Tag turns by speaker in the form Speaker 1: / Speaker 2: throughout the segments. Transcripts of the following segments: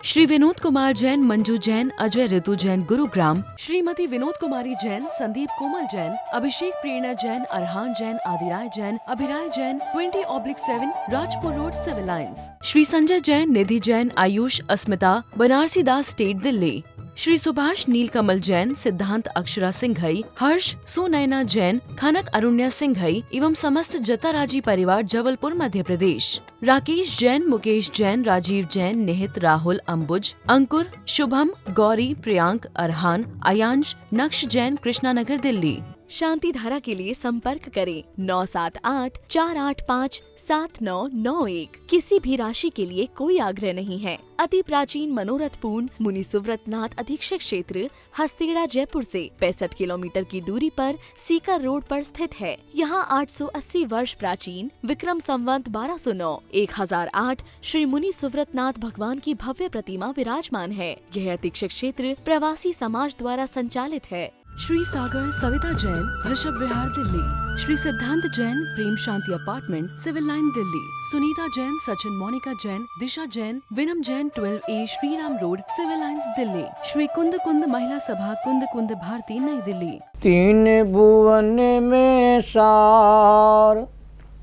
Speaker 1: Shri Vinod Kumar Jain, Manju Jain, Ajay Ritu Jain, Gurugram. Shrimati Vinod Kumari Jain, Sandeep Komal Jain, Abhishek Prerna Jain, Arhan Jain, Adiray Jain, Abhiray Jain, 20/7 Rajpur road, civil lines. Shri Sanjay Jain, Nidhi Jain, Ayush, Asmita, Banarasi Das estate, Delhi. Shri Subhash Neelkamal Jain, Siddhant Akshara Singhai, हर्ष सुनैना जैन, खनक अरुण्या सिंघई एवं समस्त जताराजी परिवार, जबलपुर, मध्य प्रदेश। राकेश जैन, मुकेश जैन, राजीव जैन, निहित, राहुल, अंबुज, अंकुर, शुभम, गौरी, प्रियांक, अरहान, आयांश, नक्श जैन, कृष्णानगर, दिल्ली। शांति धारा के लिए संपर्क करें 9784857991। किसी भी राशि के लिए कोई आग्रह नहीं है। अति प्राचीन मनोरथपूर्ण मुनि सुव्रतनाथ अधीक्षक क्षेत्र, हस्तेड़ा, जयपुर से 65 किलोमीटर की दूरी पर सीकर रोड पर स्थित है। यहाँ 880 वर्ष प्राचीन विक्रम संवत 1209 1008 श्री मुनि सुव्रतनाथ भगवान की भव्य प्रतिमा विराजमान है। यह अधीक्षक क्षेत्र प्रवासी समाज द्वारा संचालित है। श्री सागर सविता जैन, ऋषभ विहार, Delhi. Shri Siddhant Jain, Prem Shanti apartment, civil line, Delhi. Sunita Jain, Sachin, Monika Jain, Disha Jain, Vinam Jain, 12A Shriram road, civil lines, Delhi. Shri Kund Kund महिला सभा, कुंद कुंद, भारती, नई दिल्ली।
Speaker 2: तीन भुवन में सार,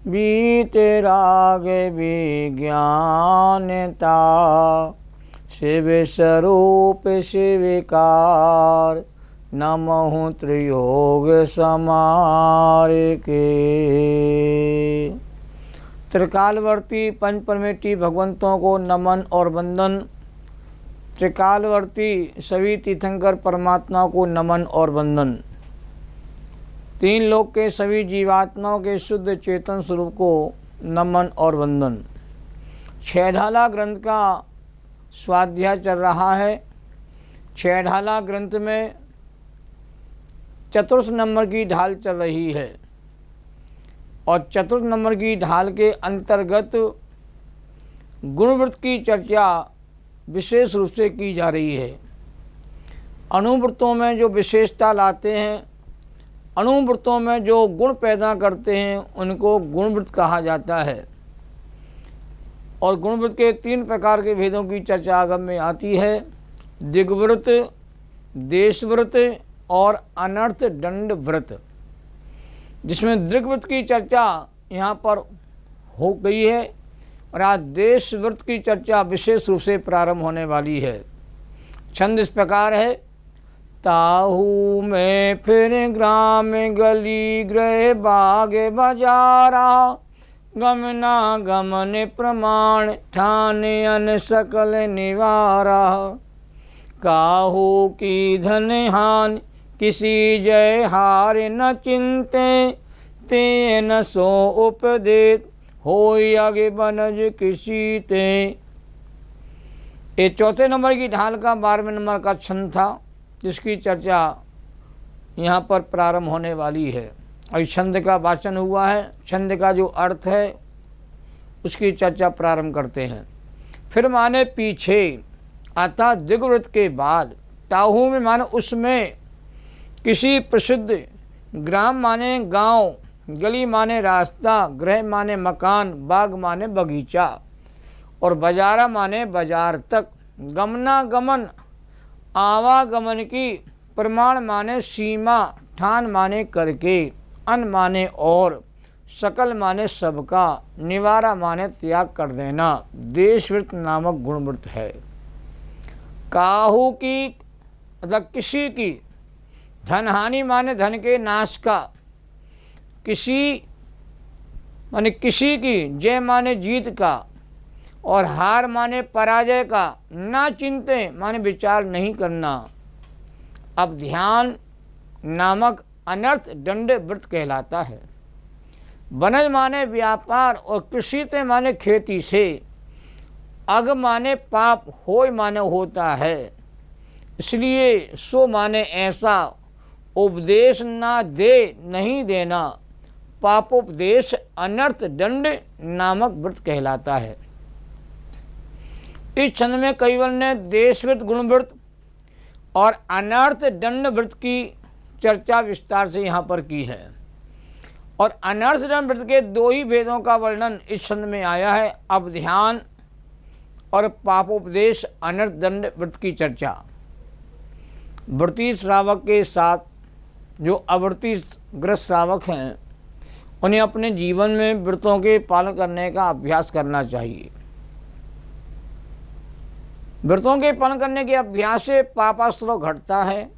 Speaker 2: बीते राग विज्ञानता, शिव स्वरूप शिविकार, नमः त्रियोग समार के। त्रिकालवर्ती पंचपरमेष्ठी भगवंतों को नमन और वंदन। त्रिकालवर्ती सभी तीर्थंकर परमात्मा को नमन और वंदन। तीन लोक के सभी जीवात्माओं के शुद्ध चेतन स्वरूप को नमन और वंदन। छहढाला ग्रंथ का स्वाध्याय चल रहा है। छहढाला ग्रंथ में चतुर्थ नंबर की ढाल चल रही है और चतुर्थ नंबर की ढाल के अंतर्गत गुणव्रत की चर्चा विशेष रूप से की जा रही है। अनुव्रतों में जो विशेषता लाते हैं, अनुव्रतों में जो गुण पैदा करते हैं, उनको गुणव्रत कहा जाता है। और गुणव्रत के 3 प्रकार के भेदों की चर्चा आगम में आती है। दिग्व्रत, देशव्रत और अनर्थ दंड व्रत, जिसमें दृग्व्रत की चर्चा यहाँ पर हो गई है और आज देश व्रत की चर्चा विशेष रूप से प्रारंभ होने वाली है। छंद इस प्रकार है। ताहू में फिर ग्राम गली गृह बाग बाजारा, गमना गमन प्रमाण ठाने अन सकल निवारा, काहू की धन हानि किसी जय हार न चिंते, ते न सो उपदेत होय आगे बनज किसी ते। ये चौथे नंबर की ढाल का 12वें नंबर का छंद था, जिसकी चर्चा यहाँ पर प्रारंभ होने वाली है। और छंद का वाचन हुआ है, छंद का जो अर्थ है उसकी चर्चा प्रारंभ करते हैं। फिर माने पीछे, अतः दिग्व्रत के बाद, ताहू में माने उसमें, किसी प्रसिद्ध, ग्राम माने गांव, गली माने रास्ता, गृह माने मकान, बाग माने बगीचा और बाजारा माने बाजार तक, गमनागमन आवागमन की, प्रमाण माने सीमा, ठान माने करके, अन माने और, सकल माने सबका, निवारा माने त्याग कर देना, देशव्रत नामक गुणव्रत है। काहू की मतलब किसी की, धन हानि माने धन के नाश का, किसी माने किसी की, जय माने जीत का और हार माने पराजय का, ना चिंते माने विचार नहीं करना। अब ध्यान नामक अनर्थ दंड व्रत कहलाता है। वनज माने व्यापार और कृषिते माने खेती से, अग माने पाप, होय माने होता है, इसलिए सो माने ऐसा, उपदेश ना दे नहीं देना, पापोपदेश अनर्थ दंड नामक व्रत कहलाता है। इस छंद में कईवल ने देशव्रत गुणव्रत और अनर्थ दंड व्रत की चर्चा विस्तार से यहाँ पर की है। और अनर्थ दंड व्रत के 2 ही भेदों का वर्णन इस छंद में आया है। अब ध्यान और पापोपदेश अनर्थ दंड व्रत की चर्चा। व्रती श्रावक के साथ जो अव्रती ग्रस्त श्रावक हैं उन्हें अपने जीवन में व्रतों के पालन करने का अभ्यास करना चाहिए। व्रतों के पालन करने के अभ्यास से पापास्त्र घटता है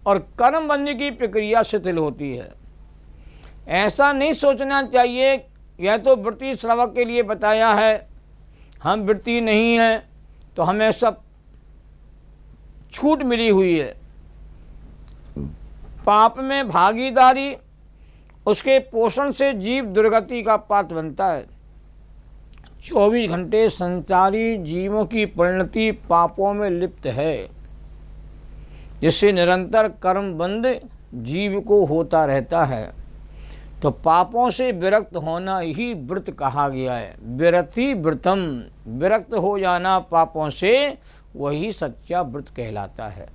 Speaker 2: और कर्मबंदी की प्रक्रिया शिथिल होती है। ऐसा नहीं सोचना चाहिए यह तो व्रती श्रावक के लिए बताया है, हम व्रती नहीं हैं तो हमें सब छूट मिली हुई है। पाप में भागीदारी उसके पोषण से जीव दुर्गति का पात्र बनता है। 24 घंटे संसारी जीवों की परिणति पापों में लिप्त है, जिससे निरंतर कर्मबंध जीव को होता रहता है। तो पापों से विरक्त होना ही व्रत कहा गया है। विरति व्रतम, विरक्त हो जाना पापों से, वही सच्चा व्रत कहलाता है।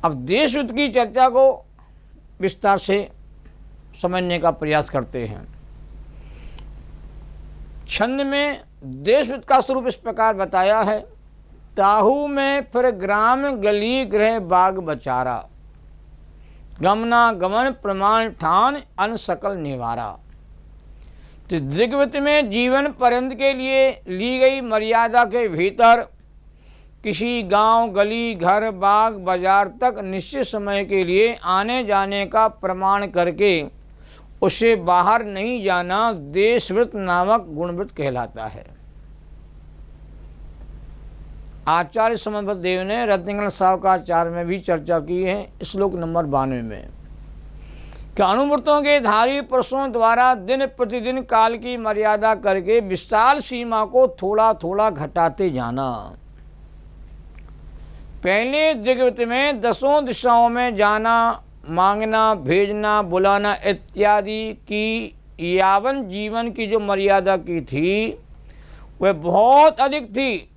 Speaker 2: अब देश व्रत की चर्चा को विस्तार से समझने का प्रयास करते हैं। छंद में देश व्रत का स्वरूप इस प्रकार बताया है। ताहू में फिर ग्राम गली गृह बाग बचारा, गमना गमन प्रमाण ठान अन सकल निवारा। तो दिग्व्रत में जीवन पर्यंत के लिए ली गई मर्यादा के भीतर किसी गांव गली घर बाग बाजार तक निश्चित समय के लिए आने जाने का प्रमाण करके उससे बाहर नहीं जाना देशव्रत नामक गुणव्रत कहलाता है। आचार्य समन्वत देव ने रत्नगण सावकाचार्य में भी चर्चा की है, श्लोक नंबर 92 में, कि अनुव्रतों के धारी पुरुषों द्वारा दिन प्रतिदिन काल की मर्यादा करके विशाल सीमा को थोड़ा थोड़ा घटाते जाना। पहले दिग्व्रत में 10 दिशाओं में जाना, मांगना, भेजना, बुलाना इत्यादि की यावन जीवन की जो मर्यादा की थी वह बहुत अधिक थी।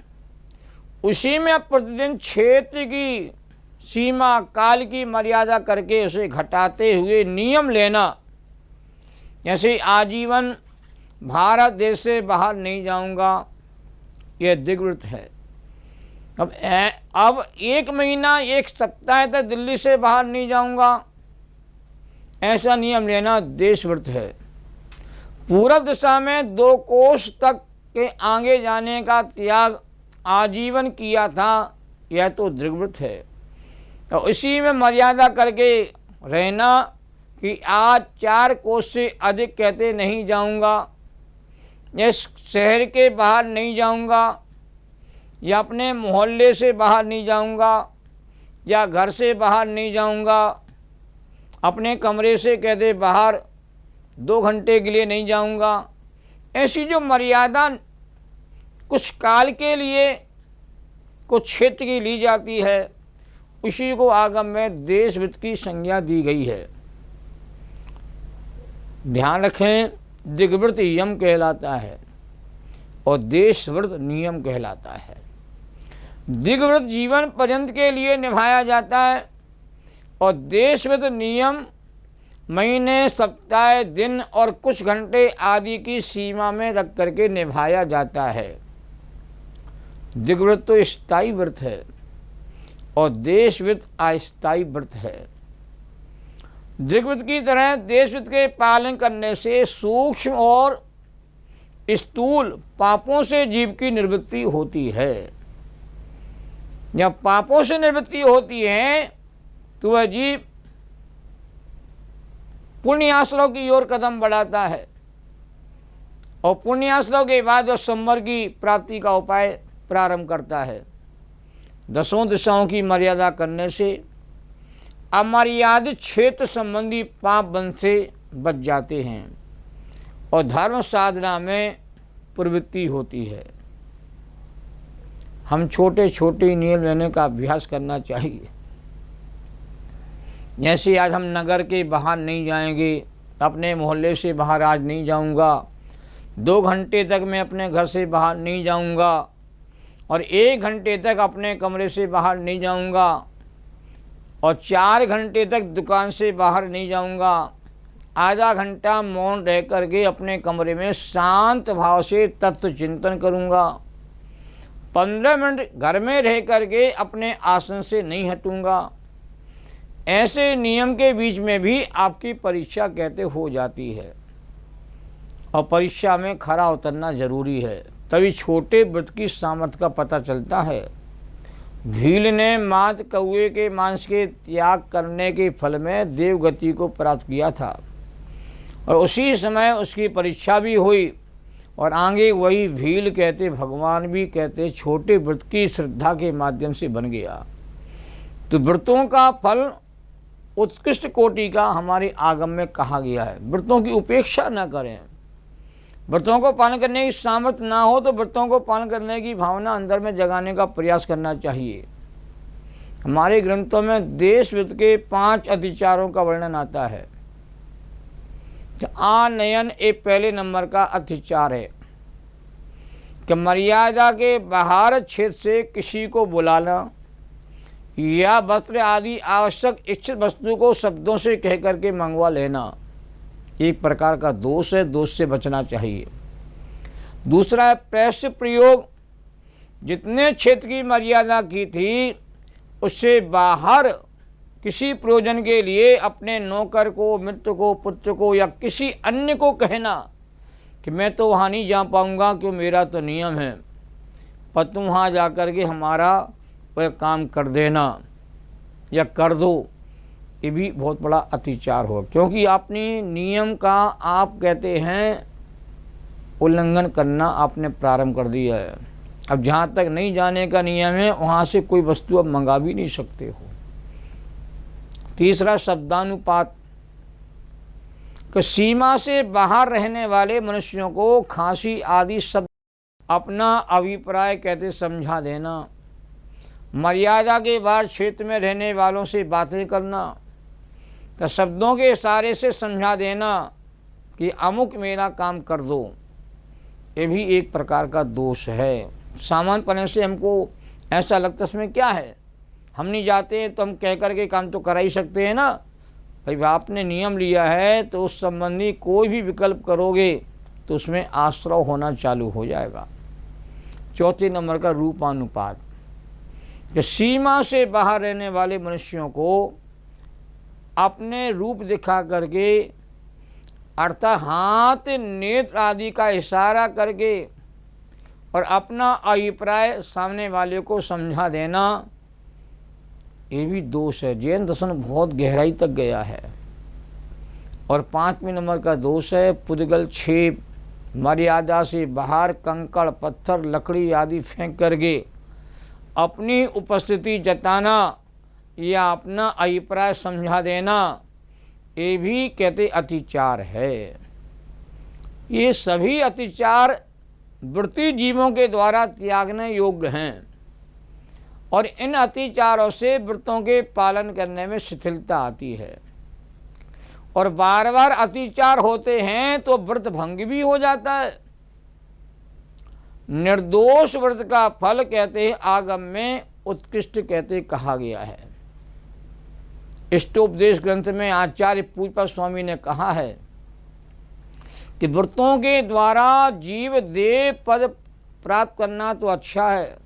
Speaker 2: उसी में प्रतिदिन क्षेत्र की सीमा काल की मर्यादा करके उसे घटाते हुए नियम लेना। जैसे आजीवन भारत देश से बाहर नहीं जाऊंगा, यह दिग्व्रत है। अब 1 महीना 1 सप्ताह तक दिल्ली से बाहर नहीं जाऊंगा, ऐसा नियम लेना देशव्रत है। पूरब दिशा में 2 कोस तक के आगे जाने का त्याग आजीवन किया था, यह तो दिग्व्रत है। तो इसी में मर्यादा करके रहना कि आज 4 कोस से अधिक कहते नहीं जाऊंगा, इस शहर के बाहर नहीं जाऊंगा, या अपने मोहल्ले से बाहर नहीं जाऊंगा, या घर से बाहर नहीं जाऊंगा, अपने कमरे से कहते बाहर 2 घंटे के लिए नहीं जाऊंगा। ऐसी जो मर्यादा कुछ काल के लिए कुछ क्षेत्र की ली जाती है, उसी को आगम में देशव्रत की संज्ञा दी गई है। ध्यान रखें, दिग्व्रत यम कहलाता है और देशव्रत नियम कहलाता है। दिग्व्रत जीवन पर्यंत के लिए निभाया जाता है और देशव्रत नियम महीने, सप्ताह, दिन और कुछ घंटे आदि की सीमा में रख करके निभाया जाता है। दिग्व्रत तो स्थायी व्रत है और देशव्रत अस्थायी व्रत है। दिग्व्रत की तरह देशव्रत के पालन करने से सूक्ष्म और स्थूल पापों से जीव की निवृत्ति होती है। जब पापों से निवृत्ति होती है तो वह जीव पुण्याश्रव की ओर कदम बढ़ाता है और पुण्याश्रव के बाद वह संवर की प्राप्ति का उपाय प्रारंभ करता है। 10 दिशाओं की मर्यादा करने से अमर्यादित क्षेत्र संबंधी पाप बंध से बच जाते हैं और धर्म साधना में प्रवृत्ति होती है। हम छोटे छोटे नियम लेने का अभ्यास करना चाहिए। जैसे आज हम नगर के बाहर नहीं जाएंगे, अपने मोहल्ले से बाहर आज नहीं जाऊंगा, 2 घंटे तक मैं अपने घर से बाहर नहीं जाऊंगा और 1 घंटे तक अपने कमरे से बाहर नहीं जाऊंगा और 4 घंटे तक दुकान से बाहर नहीं जाऊंगा। आधा घंटा मौन रह करके अपने कमरे में शांत भाव से तत्व चिंतन करूंगा। 15 मिनट घर में रह करके अपने आसन से नहीं हटूंगा। ऐसे नियम के बीच में भी आपकी परीक्षा कहते हो जाती है, और परीक्षा में खरा उतरना जरूरी है, तभी छोटे व्रत की सामर्थ्य का पता चलता है। भील ने मात कौए के मांस के त्याग करने के फल में देवगति को प्राप्त किया था, और उसी समय उसकी परीक्षा भी हुई, और आगे वही भील कहते भगवान भी कहते छोटे व्रत की श्रद्धा के माध्यम से बन गया। तो व्रतों का फल उत्कृष्ट कोटि का हमारे आगम में कहा गया है। व्रतों की उपेक्षा न करें। व्रतों को पालन करने की सामर्थ्य ना हो तो व्रतों को पालन करने की भावना अंदर में जगाने का प्रयास करना चाहिए। हमारे ग्रंथों में देश व्रत के 5 अतिचारों का वर्णन आता है। आनयन एक पहले नंबर का अतिचार है कि मर्यादा के बाहर क्षेत्र से किसी को बुलाना या वस्त्र आदि आवश्यक इच्छित वस्तु को शब्दों से कह करके मंगवा लेना एक प्रकार का दोष है, दोष से बचना चाहिए। दूसरा है प्रैश्य प्रयोग। जितने क्षेत्र की मर्यादा की थी उससे बाहर किसी प्रयोजन के लिए अपने नौकर को, मित्र को, पुत्र को या किसी अन्य को कहना कि मैं तो वहाँ नहीं जा पाऊँगा क्यों मेरा तो नियम है, पर तुम वहाँ जा कर के हमारा वह काम कर देना या कर दो, ये भी बहुत बड़ा अतिचार हो, क्योंकि आपने नियम का आप कहते हैं उल्लंघन करना आपने प्रारंभ कर दिया है। अब जहाँ तक नहीं जाने का नियम है वहाँ से कोई वस्तु अब मंगा भी नहीं सकते हो। तीसरा शब्दानुपात कि सीमा से बाहर रहने वाले मनुष्यों को खांसी आदि शब्द अपना अभिप्राय कहते समझा देना, मर्यादा के बाहर क्षेत्र में रहने वालों से बातें करना, तो शब्दों के इशारे से समझा देना कि अमुक मेरा काम कर दो, ये भी एक प्रकार का दोष है। सामान्य पने से हमको ऐसा लगता है इसमें क्या है, हम नहीं जाते हैं तो हम कह कर के काम तो करा ही सकते हैं ना। भाई आपने नियम लिया है तो उस संबंधी कोई भी विकल्प करोगे तो उसमें आश्रय होना चालू हो जाएगा। चौथे नंबर का रूपानुपात कि सीमा से बाहर रहने वाले मनुष्यों को अपने रूप दिखा करके अर्थात हाथ नेत्र आदि का इशारा करके और अपना अभिप्राय सामने वाले को समझा देना, ये भी दोष है। जैन दर्शन बहुत गहराई तक गया है। और 5वें नंबर का दोष है पुद्गल छेप, मर्यादा से बाहर कंकड़ पत्थर लकड़ी आदि फेंक करके अपनी उपस्थिति जताना या अपना अभिप्राय समझा देना, ये भी कहते अतिचार है। ये सभी अतिचार वृत्ति जीवों के द्वारा त्यागने योग्य हैं, और इन अतिचारों से व्रतों के पालन करने में शिथिलता आती है, और बार बार अतिचार होते हैं तो व्रत भंग भी हो जाता है। निर्दोष व्रत का फल कहते हैं आगम में उत्कृष्ट कहते कहा गया है। इष्टोपदेश ग्रंथ में आचार्य पूज्यपाद स्वामी ने कहा है कि व्रतों के द्वारा जीव देव पद प्राप्त करना तो अच्छा है,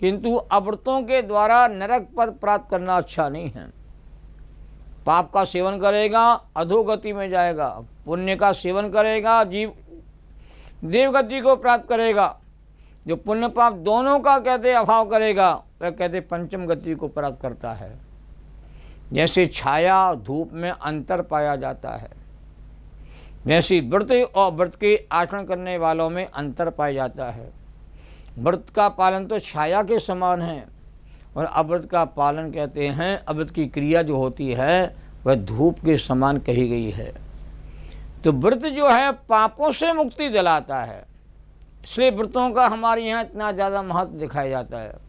Speaker 2: किंतु अव्रतों के द्वारा नरक पद प्राप्त करना अच्छा नहीं है। पाप का सेवन करेगा अधोगति में जाएगा, पुण्य का सेवन करेगा जीव देवगति को प्राप्त करेगा। जो पुण्य पाप दोनों का कहते अभाव करेगा वह कहते पंचम गति को प्राप्त करता है। जैसे छाया धूप में अंतर पाया जाता है, वैसे व्रत और व्रत के आचरण करने वालों में अंतर पाया जाता है। व्रत का पालन तो छाया के समान है, और अव्रत का पालन कहते हैं अव्रत की क्रिया जो होती है वह धूप के समान कही गई है। तो व्रत जो है पापों से मुक्ति दिलाता है, इसलिए व्रतों का हमारे यहाँ इतना ज़्यादा महत्व दिखाया जाता है।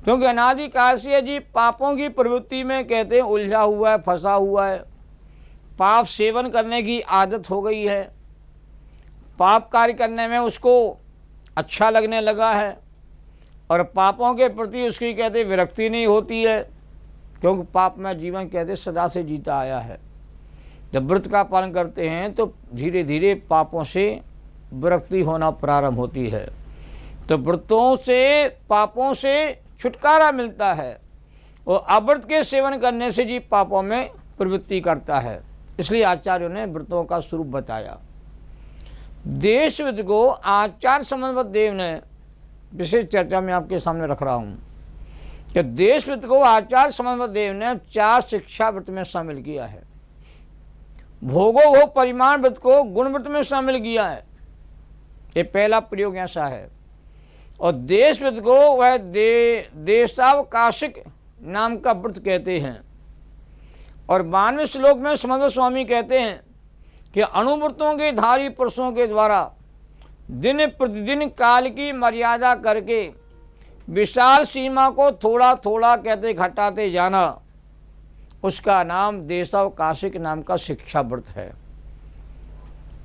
Speaker 2: क्योंकि अनादिकाल से जी पापों की प्रवृत्ति में कहते हैं उलझा हुआ है, फंसा हुआ है, पाप सेवन करने की आदत हो गई है, पाप कार्य करने में उसको अच्छा लगने लगा है, और पापों के प्रति उसकी कहते विरक्ति नहीं होती है, क्योंकि पाप में जीवन कहते सदा से जीता आया है। जब व्रत का पालन करते हैं तो धीरे धीरे पापों से विरक्ति होना प्रारंभ होती है। तो व्रतों से पापों से छुटकारा मिलता है और अव्रत के सेवन करने से जी पापों में प्रवृत्ति करता है। इसलिए आचार्यों ने व्रतों का स्वरूप बताया। देशविद को आचार्य समन्वत देव ने विशेष चर्चा में आपके सामने रख रहा हूँ कि देशविद को आचार्य समन्वत देव ने 4 शिक्षा व्रत में शामिल किया है। भोगो भोग परिमाण व्रत को गुण व्रत में शामिल किया है। ये पहला प्रयोग ऐसा है। और देशविद को वह देशावकाशिक नाम का व्रत कहते हैं। और 92वें श्लोक में समन्वत स्वामी कहते हैं कि अणुव्रतों के धारी पुरुषों के द्वारा दिन प्रतिदिन काल की मर्यादा करके विशाल सीमा को थोड़ा थोड़ा कहते घटाते जाना, उसका नाम देशावकाशिक नाम का शिक्षा व्रत है।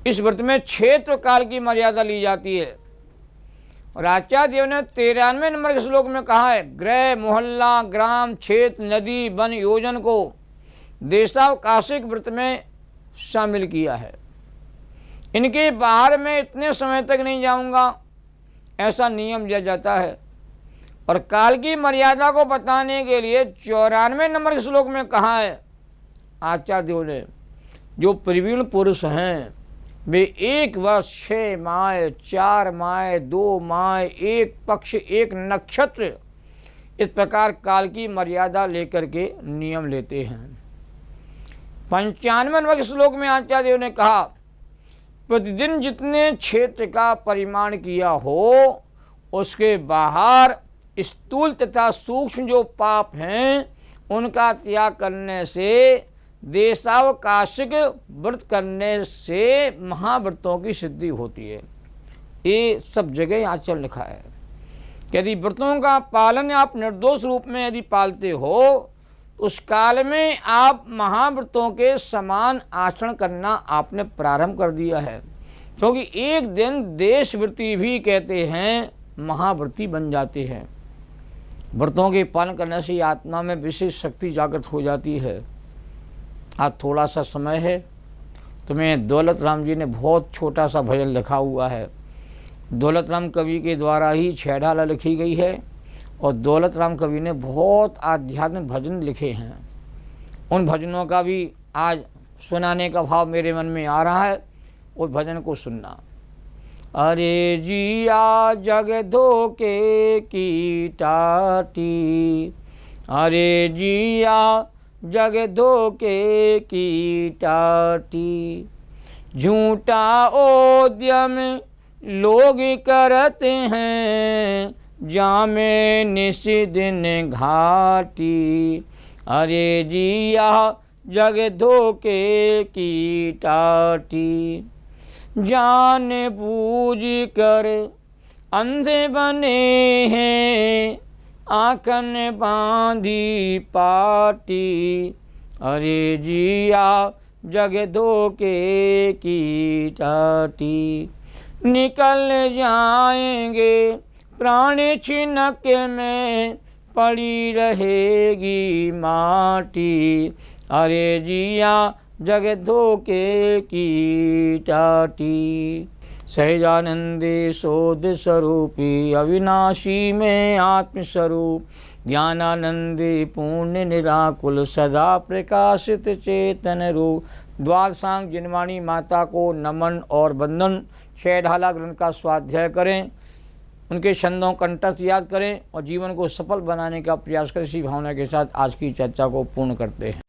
Speaker 2: इस व्रत में क्षेत्र काल की मर्यादा ली जाती है। और आचार्य देव ने 93वें नंबर के श्लोक में कहा है, गृह मोहल्ला ग्राम क्षेत्र नदी वन योजन को देशावकाशिक व्रत में शामिल किया है। इनके बाहर में इतने समय तक नहीं जाऊंगा, ऐसा नियम दिया जाता है। और काल की मर्यादा को बताने के लिए 94वें नंबर के श्लोक में कहा है आचार्य देव ने, जो प्रवीण पुरुष हैं वे 1 वर्ष 6 माह 4 माह 2 माह 1 पक्ष 1 नक्षत्र इस प्रकार काल की मर्यादा लेकर के नियम लेते हैं। 95वें नंबर के श्लोक में आचार्य देव ने कहा, प्रतिदिन जितने क्षेत्र का परिमाण किया हो उसके बाहर स्थूल तथा सूक्ष्म जो पाप हैं उनका त्याग करने से, देशावकाशिक व्रत करने से महाव्रतों की सिद्धि होती है। ये सब जगह आचरण लिखा है कि यदि व्रतों का पालन आप निर्दोष रूप में यदि पालते हो, उस काल में आप महाव्रतों के समान आचरण करना आपने प्रारंभ कर दिया है। क्योंकि एक दिन देशव्रती भी कहते हैं महाव्रती बन जाते हैं। व्रतों के पालन करने से आत्मा में विशेष शक्ति जागृत हो जाती है। आज थोड़ा सा समय है तो मैं दौलत राम जी ने बहुत छोटा सा भजन लिखा हुआ है। दौलत राम कवि के द्वारा ही 6 ढाला लिखी गई है और दौलत राम कवि ने बहुत आध्यात्मिक भजन लिखे हैं। उन भजनों का भी आज सुनाने का भाव मेरे मन में आ रहा है। उस भजन को सुनना। अरे जिया जग धोके की टाटी, अरे जिया जग धोके की टाटी, झूठा उद्यम लोग करते हैं जामे निस दिन घाटी, अरे जिया जग धोके की टाटी, जान बूझ कर अंधे बने हैं आँखन बांधी पाटी, अरे जिया जग धोके की टाटी, निकल जाएंगे प्राण छिनक में पड़ी रहेगी माटी, अरे जिया जग धोके की टाटी। सहजानंदे शोध स्वरूपी अविनाशी में आत्मस्वरूप, ज्ञानानंदे पूर्ण निराकुल सदा प्रकाशित चेतन रूप। द्वादशांग जिनवाणी माता को नमन और वंदन। 6 ढाला ग्रंथ का स्वाध्याय करें, उनके छंदों कंठस्थ याद करें और जीवन को सफल बनाने का प्रयास करें। इसी भावना के साथ आज की चर्चा को पूर्ण करते हैं।